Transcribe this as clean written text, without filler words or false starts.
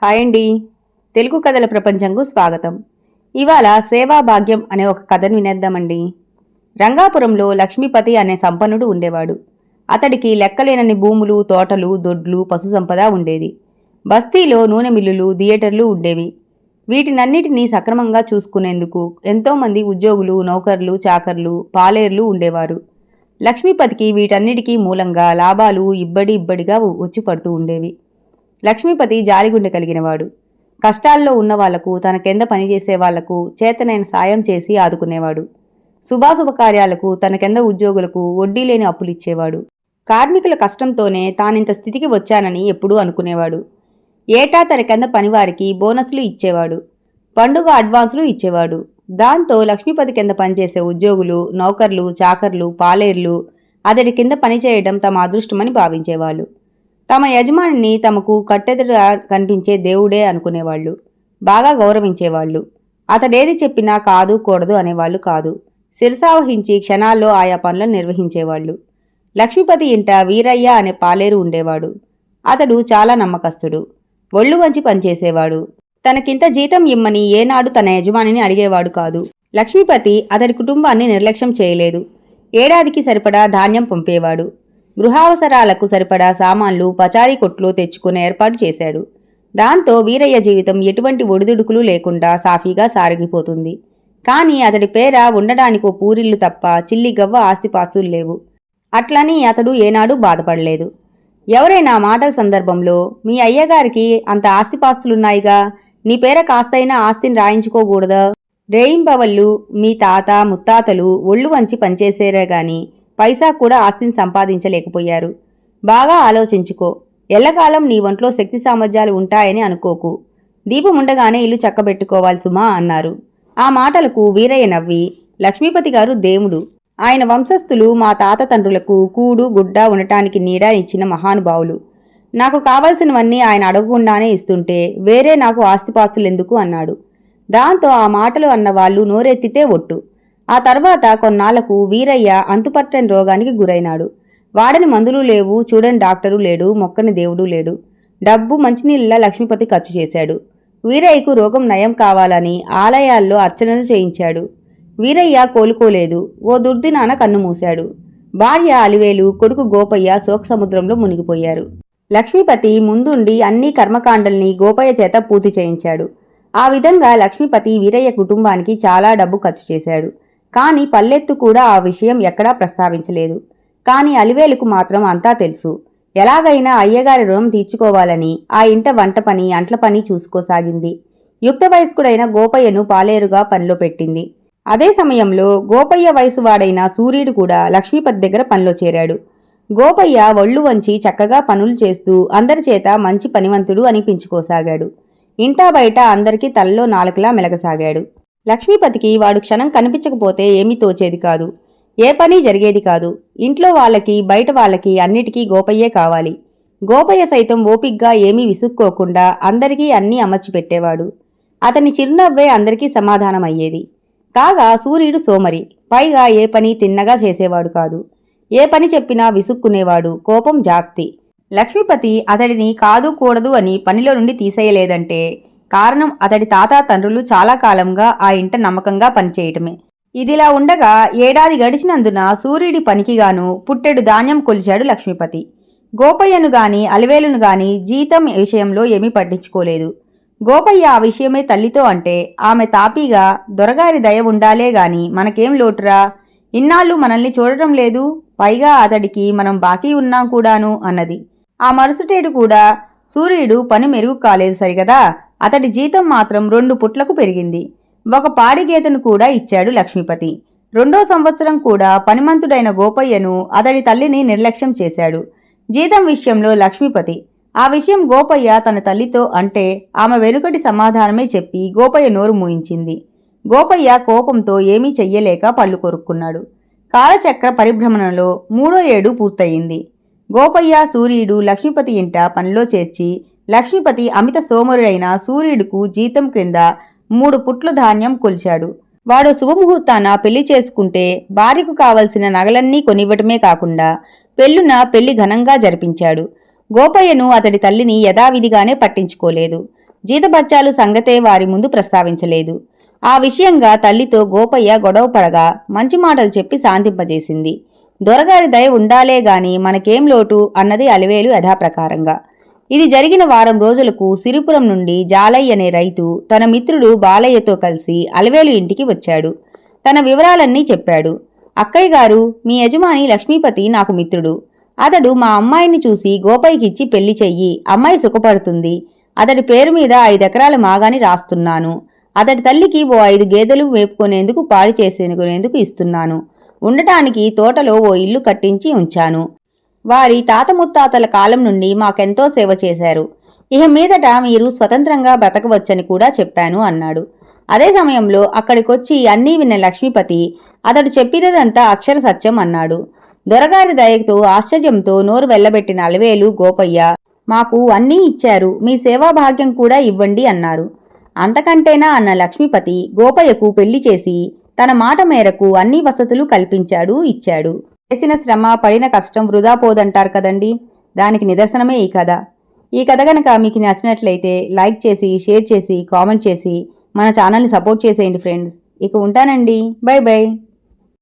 Hi అండి. తెలుగు కథల ప్రపంచంకు స్వాగతం. ఇవాళ సేవా భాగ్యం అనే ఒక కథను వినేద్దామండి. రంగాపురంలో లక్ష్మీపతి అనే సంపన్నుడు ఉండేవాడు. అతడికి లెక్కలేనన్ని భూములు, తోటలు, దొడ్లు, పశుసంపద ఉండేది. బస్తీలో నూనె మిల్లులు, థియేటర్లు ఉండేవి. వీటినన్నిటినీ సక్రమంగా చూసుకునేందుకు ఎంతోమంది ఉద్యోగులు, నౌకర్లు, చాకర్లు, పాలేర్లు ఉండేవారు. లక్ష్మీపతికి వీటన్నిటికీ మూలంగా లాభాలు ఇబ్బడిగా వచ్చి పడుతూ ఉండేవి. లక్ష్మీపతి జాలిగుండె కలిగినవాడు. కష్టాల్లో ఉన్నవాళ్లకు, తన కింద పనిచేసే వాళ్లకు చేతనైన సాయం చేసి ఆదుకునేవాడు. శుభాశుభకార్యాలకు, తన కింద ఉద్యోగులకు వడ్డీ లేని అప్పులిచ్చేవాడు. కార్మికుల కష్టంతోనే తానింత స్థితికి వచ్చానని ఎప్పుడూ అనుకునేవాడు. ఏటా తన కింద పనివారికి బోనస్లు ఇచ్చేవాడు. పండుగ అడ్వాన్సులు ఇచ్చేవాడు. దాంతో లక్ష్మీపతి కింద పనిచేసే ఉద్యోగులు, నౌకర్లు, చాకర్లు, పాలేర్లు అతడి కింద పనిచేయడం తమ అదృష్టమని భావించేవాళ్ళు. తమ యజమానిని తమకు కట్టెదురుగా కనిపించే దేవుడే అనుకునేవాళ్లు. బాగా గౌరవించేవాళ్లు. అతడేది చెప్పినా కాదు కూడదు అనేవాళ్లు కాదు. శిరసావహించి క్షణాల్లో ఆయా పనులను నిర్వహించేవాళ్లు. లక్ష్మీపతి ఇంట వీరయ్య అనే పాలేరు ఉండేవాడు. అతడు చాలా నమ్మకస్తుడు. ఒళ్ళు వంచి పనిచేసేవాడు. తనకింత జీతం ఇమ్మని ఏనాడు తన యజమానిని అడిగేవాడు కాదు. లక్ష్మీపతి అతడి కుటుంబాన్ని నిర్లక్ష్యం చేయలేదు. ఏడాదికి సరిపడా ధాన్యం పంపేవాడు. గృహావసరాలకు సరిపడా సామాన్లు పచారీ కొట్లో తెచ్చుకునే ఏర్పాటు చేశాడు. దాంతో వీరయ్య జీవితం ఎటువంటి ఒడిదుడుకులు లేకుండా సాఫీగా సాగిపోతుంది. కాని అతడి పేర ఉండడానికో పూరిల్లు తప్ప చిల్లిగవ్వ ఆస్తిపాస్తులు లేవు. అట్లని అతడు ఏనాడూ బాధపడలేదు. ఎవరైనా మాటల సందర్భంలో, మీ అయ్యగారికి అంత ఆస్తిపాస్తులున్నాయిగా, నీ పేర కాస్తైనా ఆస్తిని రాయించుకోకూడదా? రేయింబవళ్ళు మీ తాత ముత్తాతలు ఒళ్ళు వంచి పనిచేసేరే గాని పైసా కూడా ఆస్తిని సంపాదించలేకపోయారు. బాగా ఆలోచించుకో. ఎల్లకాలం నీ ఒంట్లో శక్తి సామర్థ్యాలు ఉంటాయని అనుకోకు. దీపముండగానే ఇల్లు చక్కబెట్టుకోవాలి సుమా అన్నారు. ఆ మాటలకు వీరయ్య నవ్వి, లక్ష్మీపతి గారు దేవుడు. ఆయన వంశస్థులు మా తాత తండ్రులకు కూడు గుడ్డ ఉండటానికి నీడ ఇచ్చిన మహానుభావులు. నాకు కావలసినవన్నీ ఆయన అడగకుండానే ఇస్తుంటే వేరే నాకు ఆస్తిపాస్తులెందుకు అన్నాడు. దాంతో ఆ మాటలు అన్నవాళ్లు నోరెత్తితే ఒట్టు. ఆ తర్వాత కొన్నాళ్లకు వీరయ్య అంతుపట్టని రోగానికి గురైనాడు. వాడని మందులు లేవు, చూడని డాక్టరు లేడు, మొక్కని దేవుడు లేడు. డబ్బు మంచినీళ్ళ లక్ష్మీపతి ఖర్చు చేశాడు. వీరయ్యకు రోగం నయం కావాలని ఆలయాల్లో అర్చనలు చేయించాడు. వీరయ్య కోలుకోలేదు. ఓ దుర్దినాన కన్నుమూశాడు. భార్య అలివేలు, కొడుకు గోపయ్య శోకసముద్రంలో మునిగిపోయారు. లక్ష్మీపతి ముందుండి అన్ని కర్మకాండల్ని గోపయ్య చేత పూర్తి చేయించాడు. ఆ విధంగా లక్ష్మీపతి వీరయ్య కుటుంబానికి చాలా డబ్బు ఖర్చు చేశాడు. కాని పల్లెత్తు కూడా ఆ విషయం ఎక్కడా ప్రస్తావించలేదు. కాని అలివేలుకు మాత్రం అంతా తెలుసు. ఎలాగైనా అయ్యగారి రుణం తీర్చుకోవాలని ఆ ఇంట వంట పని, అంట్ల పని చూసుకోసాగింది. యుక్త వయస్కుడైన గోపయ్యను పాలేరుగా పనిలో పెట్టింది. అదే సమయంలో గోపయ్య వయసు వాడైన సూర్యుడు కూడా లక్ష్మీపతి దగ్గర పనిలో చేరాడు. గోపయ్య ఒళ్ళు వంచి చక్కగా పనులు చేస్తూ అందరిచేత మంచి పనివంతుడు అనిపించుకోసాగాడు. ఇంటా బయట అందరికీ తలలో నాలుకలా మెలగసాగాడు. లక్ష్మీపతికి వాడు క్షణం కనిపించకపోతే ఏమీ తోచేది కాదు. ఏ పని జరిగేది కాదు. ఇంట్లో వాళ్ళకి, బయట వాళ్ళకి అన్నిటికీ గోపయ్యే కావాలి. గోపయ్య సైతం ఓపిగ్గా ఏమీ విసుక్కోకుండా అందరికీ అన్నీ అమర్చిపెట్టేవాడు. అతని చిరునవ్వే అందరికీ సమాధానమయ్యేది. కాగా సూర్యుడు సోమరి. పైగా ఏ పని తిన్నగా చేసేవాడు కాదు. ఏ పని చెప్పినా విసుక్కునేవాడు. కోపం జాస్తి. లక్ష్మీపతి అతడిని కాదు కూడదు అని పనిలో నుండి తీసేయలేదంటే కారణం అతడి తాత తండ్రులు చాలా కాలంగా ఆ ఇంట నమ్మకంగా పనిచేయటమే. ఇదిలా ఉండగా ఏడాది గడిచినందున సూర్యుడి పనికిగాను పుట్టెడు ధాన్యం కొలిచాడు లక్ష్మీపతి. గోపయ్యను గాని అలివేలును గాని జీతం విషయంలో ఏమీ పట్టించుకోలేదు. గోపయ్య ఆ విషయమే తల్లితో అంటే ఆమె తాపీగా, దొరగారి దయ ఉండాలే గాని మనకేం లోటురా, ఇన్నాళ్ళు మనల్ని చూడటం లేదు, పైగా అతడికి మనం బాకీ ఉన్నాం కూడాను అన్నది. ఆ మరుసటేడు కూడా సూర్యుడు పని మెరుగు కాలేదు సరిగదా, అతడి జీతం మాత్రం 2 పుట్లకు పెరిగింది. ఒక పాడిగేతను కూడా ఇచ్చాడు లక్ష్మీపతి. 2వ సంవత్సరం కూడా పనిమంతుడైన గోపయ్యను, అతడి తల్లిని నిర్లక్ష్యం చేశాడు. జీతం విషయంలో లక్ష్మీపతి. ఆ విషయం గోపయ్య తన తల్లితో అంటే ఆమె వెనుకటి సమాధానమే చెప్పి గోపయ్య నోరు మూయించింది. గోపయ్య కోపంతో ఏమీ చెయ్యలేక పళ్ళు కొరుక్కున్నాడు. కాలచక్ర పరిభ్రమణలో 3వ ఏడు పూర్తయింది. గోపయ్య సూర్యుడు లక్ష్మీపతి ఇంట పనిలో చేర్చి లక్ష్మీపతి అమిత సోమరుడైన సూర్యుడుకు జీతం క్రింద 3 పుట్ల ధాన్యం కొలిచాడు. వాడు శుభముహూర్తాన పెళ్లి చేసుకుంటే భార్యకు కావలసిన నగలన్నీ కొనివ్వటమే కాకుండా పెళ్లున పెళ్లి ఘనంగా జరిపించాడు. గోపయ్యను అతడి తల్లిని యథావిధిగానే పట్టించుకోలేదు. జీతబత్యాలు సంగతే వారి ముందు ప్రస్తావించలేదు. ఆ విషయంగా తల్లితో గోపయ్య గొడవ పడగా మంచి మాటలు చెప్పి శాంతింపజేసింది. దొరగారి దయ ఉండాలే గాని మనకేం లోటు అన్నది అలివేలు యథాప్రకారంగా. ఇది జరిగిన వారం రోజులకు సిరిపురం నుండి జాలయ్య అనే రైతు తన మిత్రుడు బాలయ్యతో కలిసి అలివేలు ఇంటికి వచ్చాడు. తన వివరాలన్నీ చెప్పాడు. అక్కయ్య గారు, మీ యజమాని లక్ష్మీపతి నాకు మిత్రుడు. అతడు మా అమ్మాయిని చూసి గోపయ్యకిచ్చి పెళ్లి చెయ్యి, అమ్మాయి సుఖపడుతుంది. అతడి పేరు మీద 5 ఎకరాల మాగాని రాస్తున్నాను. అతడి తల్లికి ఓ 5 గేదెలు మేపుకునేందుకు పాడి చేసుకునేందుకు ఇస్తున్నాను. ఉండటానికి తోటలో ఓ ఇల్లు కట్టించి ఉంచాను. వారి తాత ముత్తాతల కాలం నుండి మాకెంతో సేవ చేశారు. ఇహ మీదట మీరు స్వతంత్రంగా బ్రతకవచ్చని కూడా చెప్పాను అన్నాడు. అదే సమయంలో అక్కడికొచ్చి అన్నీ విన్న లక్ష్మీపతి అతడు చెప్పినదంతా అక్షర సత్యం అన్నాడు. దొరగారి దయతో ఆశ్చర్యంతో నోరు వెళ్లబెట్టిన అలివేలు గోపయ్య, మాకు అన్నీ ఇచ్చారు, మీ సేవాభాగ్యం కూడా ఇవ్వండి అన్నారు. అంతకంటేనా అన్న లక్ష్మీపతి గోపయ్యకు పెళ్లి చేసి తన మాట మేరకు అన్ని వసతులు కల్పించాడు, ఇచ్చాడు. చేసిన శ్రమ పడిన కష్టం వృధా పోదంటారు కదండి, దానికి నిదర్శనమే ఈ కథ. ఈ కథ గనక మీకు నచ్చినట్లయితే లైక్ చేసి, షేర్ చేసి, కామెంట్ చేసి మన ఛానల్ని సపోర్ట్ చేసేయండి ఫ్రెండ్స్. ఇక ఉంటానండి. By by.